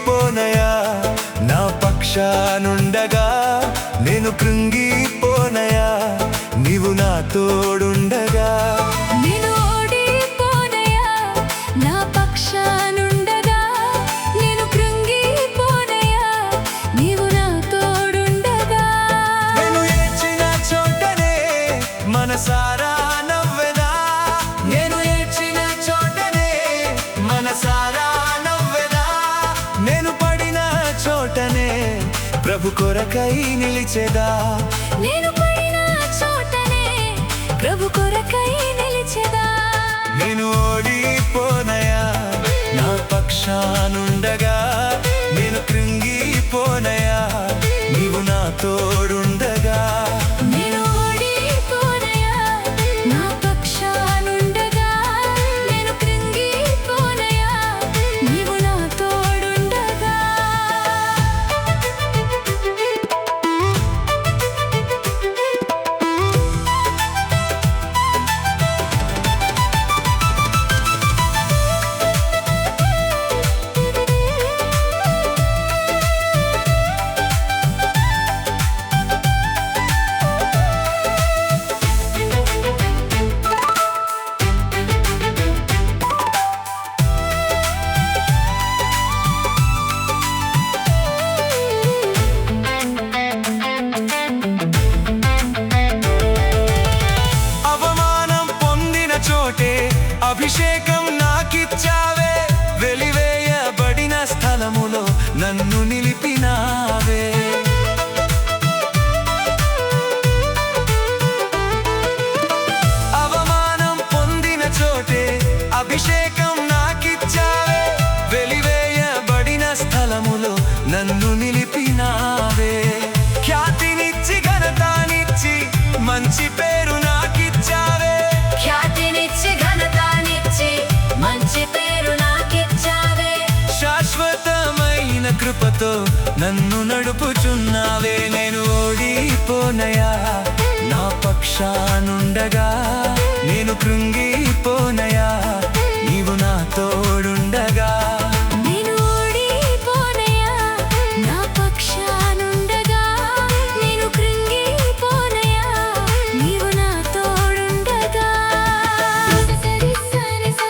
పోనయా నా పక్షానుండగా నేను కృంగిపోనయా నీవు నా తోడుండగా నేను ఓడిపోనయా నా పక్షానుండగా నేను కృంగిపోనయా నీవు నా తోడుండగా నేను ఏడ్చిన చోటనే మనసారా నవ్వెదా నేను ఏడ్చిన చోటనే మనసారా నవ్వెదా నేను పడిన చోటనే ప్రభు కొరకై నిలిచెదా నేను పడిన చోటనే ప్రభు కొరకై నిలిచెదా నేను ఓడిపోనయా నా పక్షానుండగా నేను కృంగిపోనయా నీవు నా తోడుండగా నేను ఓడిపోనయా నా పక్షానుండగా నేను కృంగిపోనయా నీవు నా తోడుండగా అవమానం పొందిన చోటే అభిషేకం నాకిచ్చావే వెలివేయబడిన స్థలములో నన్ను నిలిపినావే అవమానం పొందిన చోటే అభిషేకం నాకిచ్చావే వెలివేయబడిన స్థలములో నన్ను నిలిపినావే ఖ్యాతినిచ్చి ఘనతనిచ్చి మంచి పేరు నాకిచ్చావే ఖ్యాతినిచ్చి ఘనతనిచ్చి మంచి పేరు నాకిచ్చావే శాశ్వతమైన కృపతో నన్ను నడుపుచున్నావే నేను ఓడిపోనయా నా పక్షానుండగా నేను కృంగిపోనయా నీవు నా తోడుండగా నేను ఓడిపోనయా నా పక్షానుండగా నేను కృంగిపోనయా నీవు నా తోడుండగా నిససరి సనిస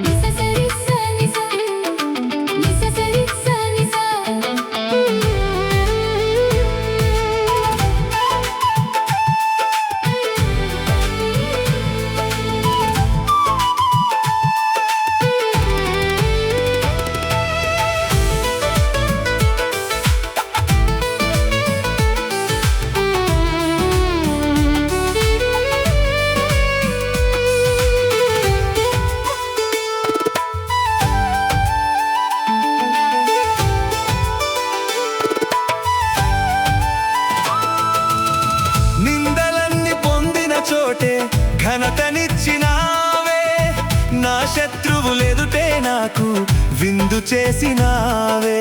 నిససరి సనిస నిససరి సనిస నిందలన్నీ పొందిన చోటే ఘనతనిచ్చినావే నా శత్రువులెదుటే నాకు విందు చేసినావే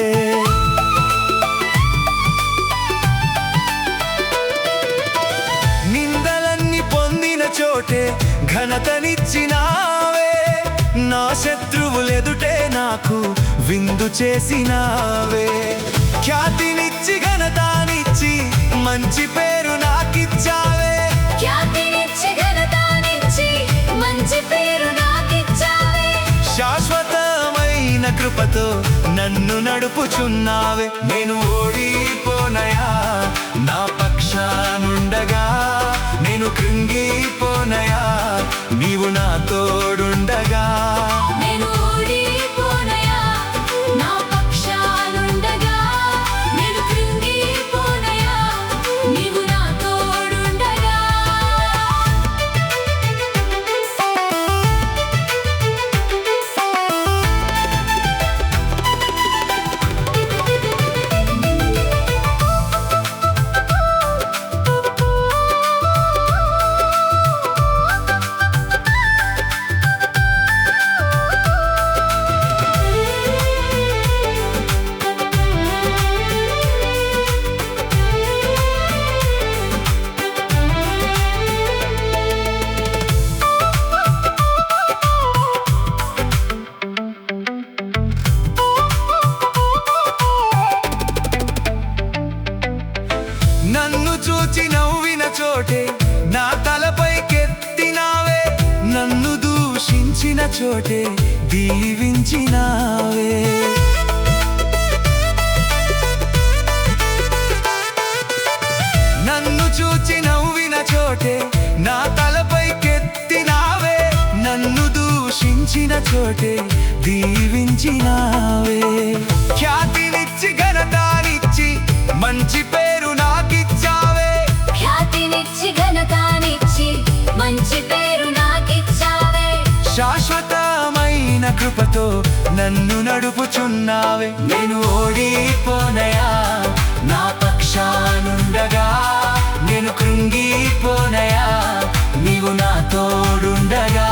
నిందలన్నీ పొందిన చోటే ఘనతనిచ్చినావే నా శత్రువులెదుటే నాకు విందు చేసినావే ఖ్యాతినిచ్చి ఘనతనిచ్చి మంచి పేరు నాకిచ్చావే ఖ్యాతినిచ్చి ఘనతనిచ్చి మంచి పేరు నాకిచ్చావే శాశ్వతమైన కృపతో నన్ను నడుపుచున్నావే నేను ఓడిపోనయా నా పక్షానుండగా నేను కృంగిపోనయా నీవు నా తోడుండగా నేను ఓడిపోనయా నా పక్షానుండగా నేను కృంగిపోనయా నీవు నా తోడుండగా చూచిన చోటే దీవించినావే. నన్ను చూచి నవ్విన చోటే నా తలపైకెత్తినావే. నన్ను దూషించిన చోటే దీవించినావే. ఖ్యాతినిచ్చి ఘనతానిచ్చి మంచి పేరు నాకిచ్చావే. ఖ్యాతినిచ్చి ఘనతానిచ్చి మంచి పేరు నాకిచ్చావే. శాశ్వతమైన కృపతో నన్ను నడుపుచున్నావే. నేను ఓడిపోనయా నా పక్షానుండగా. నేను కృంగిపోనయా నీవు నా తోడుండగా.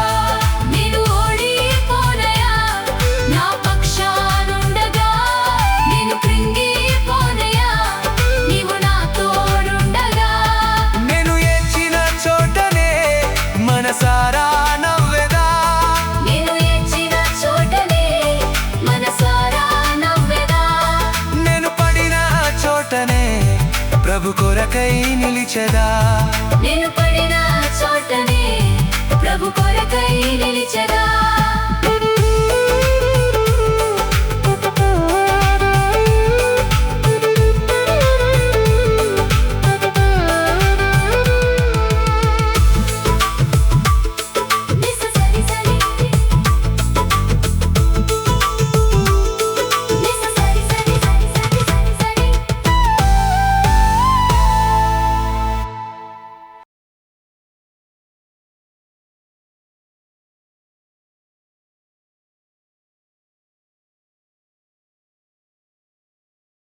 నేను ఓడిపోనయా నా పక్షానుండగా. నేను కృంగిపోనయా నీవు నా తోడుండగా. నేను ఏడ్చిన చోటనే మనసారా నవ్వెదా. నేను ఏడ్చిన చోటనే మనసారా నవ్వెదా. నేను పడిన చోటనే ప్రభు కొరకై నిలిచెదా. నేను పడిన చోటనే ప్రభు కొరకై నిలిచెదా.